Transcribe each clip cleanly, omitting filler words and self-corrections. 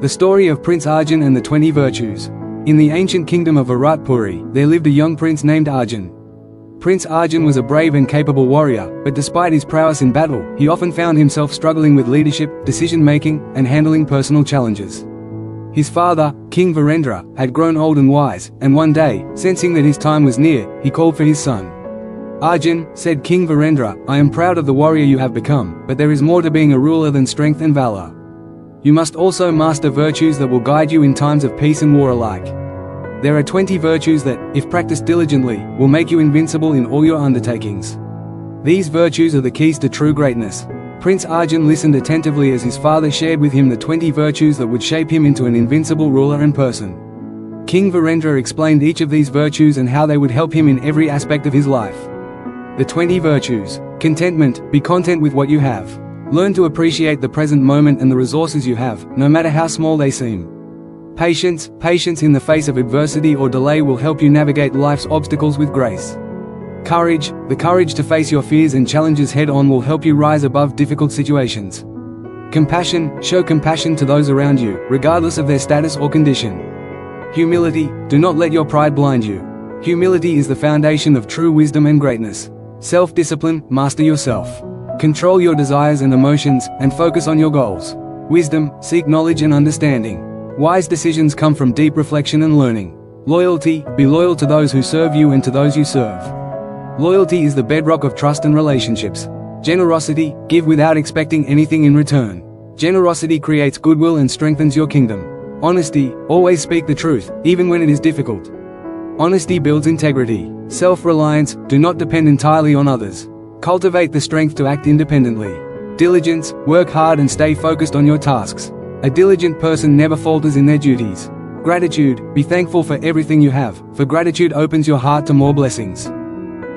The story of Prince Arjun and the 20 virtues. In the ancient kingdom of Viratpuri, there lived a young prince named Arjun. Prince Arjun was a brave and capable warrior, but despite his prowess in battle, he often found himself struggling with leadership, decision-making, and handling personal challenges. His father, King Virendra, had grown old and wise, and one day, sensing that his time was near, he called for his son. "Arjun," said King Virendra, "I am proud of the warrior you have become, but there is more to being a ruler than strength and valor. You must also master virtues that will guide you in times of peace and war alike. There are 20 virtues that, if practiced diligently, will make you invincible in all your undertakings. These virtues are the keys to true greatness." Prince Arjun listened attentively as his father shared with him the 20 virtues that would shape him into an invincible ruler and person. King Virendra explained each of these virtues and how they would help him in every aspect of his life. The 20 virtues. Contentment. Be content with what you have. Learn to appreciate the present moment and the resources you have, no matter how small they seem. Patience. Patience in the face of adversity or delay will help you navigate life's obstacles with grace. Courage. The courage to face your fears and challenges head-on will help you rise above difficult situations. Compassion. Show compassion to those around you, regardless of their status or condition. Humility. Do not let your pride blind you. Humility is the foundation of true wisdom and greatness. Self-discipline. Master yourself. Control your desires and emotions, and focus on your goals. Wisdom. Seek knowledge and understanding. Wise decisions come from deep reflection and learning. Loyalty. Be loyal to those who serve you and to those you serve. Loyalty is the bedrock of trust and relationships. Generosity. Give without expecting anything in return. Generosity creates goodwill and strengthens your kingdom. Honesty. Always speak the truth, even when it is difficult. Honesty builds integrity. Self-reliance. Do not depend entirely on others. Cultivate the strength to act independently. Diligence. Work hard and stay focused on your tasks. A diligent person never falters in their duties. Gratitude. Be thankful for everything you have, for gratitude opens your heart to more blessings.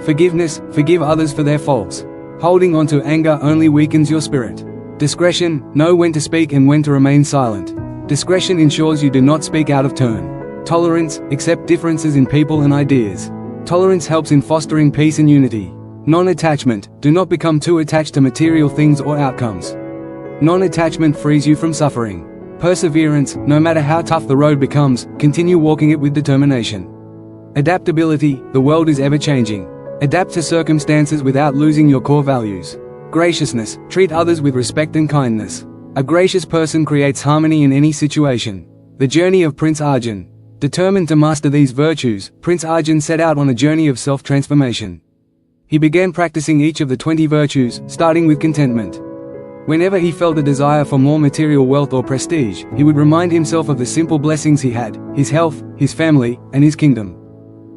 Forgiveness. Forgive others for their faults. Holding on to anger only weakens your spirit. Discretion. Know when to speak and when to remain silent. Discretion ensures you do not speak out of turn. Tolerance. Accept differences in people and ideas. Tolerance helps in fostering peace and unity. Non-attachment. Do not become too attached to material things or outcomes. Non-attachment frees you from suffering. Perseverance. No matter how tough the road becomes, continue walking it with determination. Adaptability. The world is ever-changing. Adapt to circumstances without losing your core values. Graciousness. Treat others with respect and kindness. A gracious person creates harmony in any situation. The journey of Prince Arjun. Determined to master these virtues, Prince Arjun set out on a journey of self-transformation. He began practicing each of the 20 virtues, starting with contentment. Whenever he felt a desire for more material wealth or prestige, he would remind himself of the simple blessings he had: his health, his family, and his kingdom.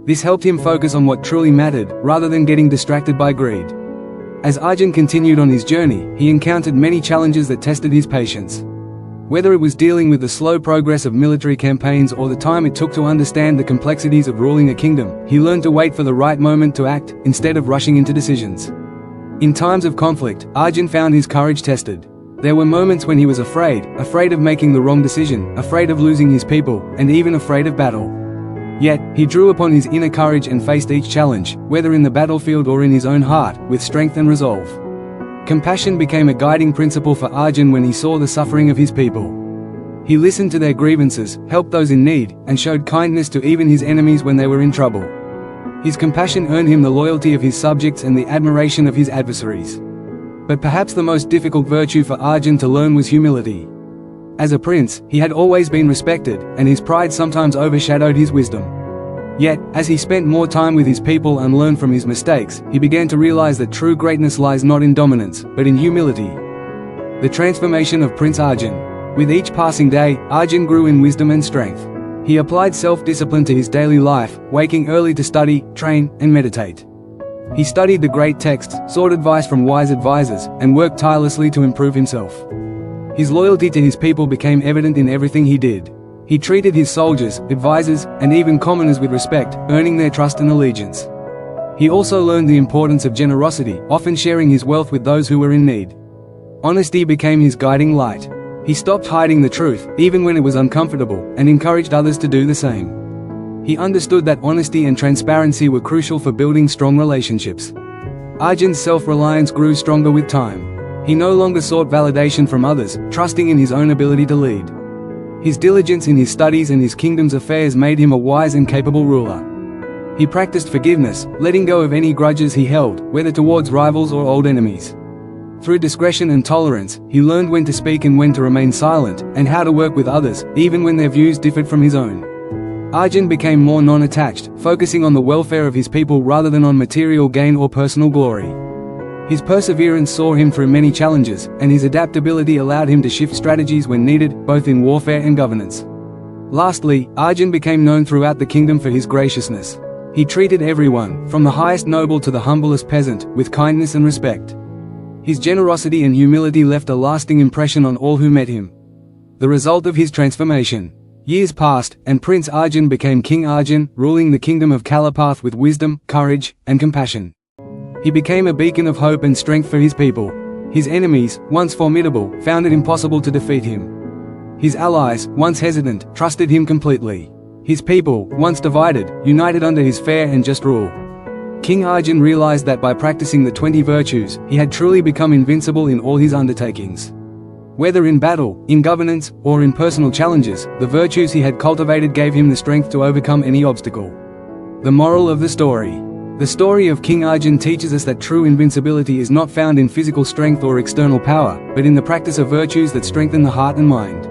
This helped him focus on what truly mattered, rather than getting distracted by greed. As Arjun continued on his journey, he encountered many challenges that tested his patience. Whether it was dealing with the slow progress of military campaigns or the time it took to understand the complexities of ruling a kingdom, he learned to wait for the right moment to act, instead of rushing into decisions. In times of conflict, Arjun found his courage tested. There were moments when he was afraid of making the wrong decision, afraid of losing his people, and even afraid of battle. Yet, he drew upon his inner courage and faced each challenge, whether in the battlefield or in his own heart, with strength and resolve. Compassion became a guiding principle for Arjun when he saw the suffering of his people. He listened to their grievances, helped those in need, and showed kindness to even his enemies when they were in trouble. His compassion earned him the loyalty of his subjects and the admiration of his adversaries. But perhaps the most difficult virtue for Arjun to learn was humility. As a prince, he had always been respected, and his pride sometimes overshadowed his wisdom. Yet, as he spent more time with his people and learned from his mistakes, he began to realize that true greatness lies not in dominance, but in humility. The transformation of Prince Arjun. With each passing day, Arjun grew in wisdom and strength. He applied self-discipline to his daily life, waking early to study, train, and meditate. He studied the great texts, sought advice from wise advisors, and worked tirelessly to improve himself. His loyalty to his people became evident in everything he did. He treated his soldiers, advisors, and even commoners with respect, earning their trust and allegiance. He also learned the importance of generosity, often sharing his wealth with those who were in need. Honesty became his guiding light. He stopped hiding the truth, even when it was uncomfortable, and encouraged others to do the same. He understood that honesty and transparency were crucial for building strong relationships. Arjun's self-reliance grew stronger with time. He no longer sought validation from others, trusting in his own ability to lead. His diligence in his studies and his kingdom's affairs made him a wise and capable ruler. He practiced forgiveness, letting go of any grudges he held, whether towards rivals or old enemies. Through discretion and tolerance, he learned when to speak and when to remain silent, and how to work with others, even when their views differed from his own. Arjun became more non-attached, focusing on the welfare of his people rather than on material gain or personal glory. His perseverance saw him through many challenges, and his adaptability allowed him to shift strategies when needed, both in warfare and governance. Lastly, Arjun became known throughout the kingdom for his graciousness. He treated everyone, from the highest noble to the humblest peasant, with kindness and respect. His generosity and humility left a lasting impression on all who met him. The result of his transformation. Years passed, and Prince Arjun became King Arjun, ruling the kingdom of Kalapath with wisdom, courage, and compassion. He became a beacon of hope and strength for his people. His enemies, once formidable, found it impossible to defeat him. His allies, once hesitant, trusted him completely. His people, once divided, united under his fair and just rule. King Arjun realized that by practicing the 20 virtues, he had truly become invincible in all his undertakings. Whether in battle, in governance, or in personal challenges, the virtues he had cultivated gave him the strength to overcome any obstacle. The moral of the story. The story of King Arjun teaches us that true invincibility is not found in physical strength or external power, but in the practice of virtues that strengthen the heart and mind.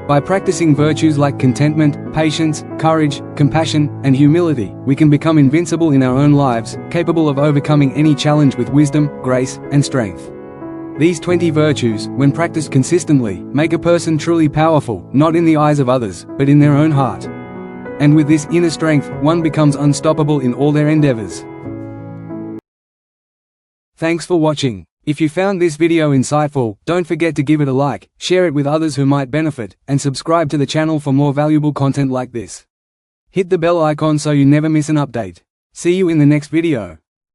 By practicing virtues like contentment, patience, courage, compassion, and humility, we can become invincible in our own lives, capable of overcoming any challenge with wisdom, grace, and strength. These 20 virtues, when practiced consistently, make a person truly powerful, not in the eyes of others, but in their own heart. And with this inner strength, one becomes unstoppable in all their endeavors. Thanks for watching. If you found this video insightful, don't forget to give it a like, share it with others who might benefit, and subscribe to the channel for more valuable content like this. Hit the bell icon so you never miss an update. See you in the next video.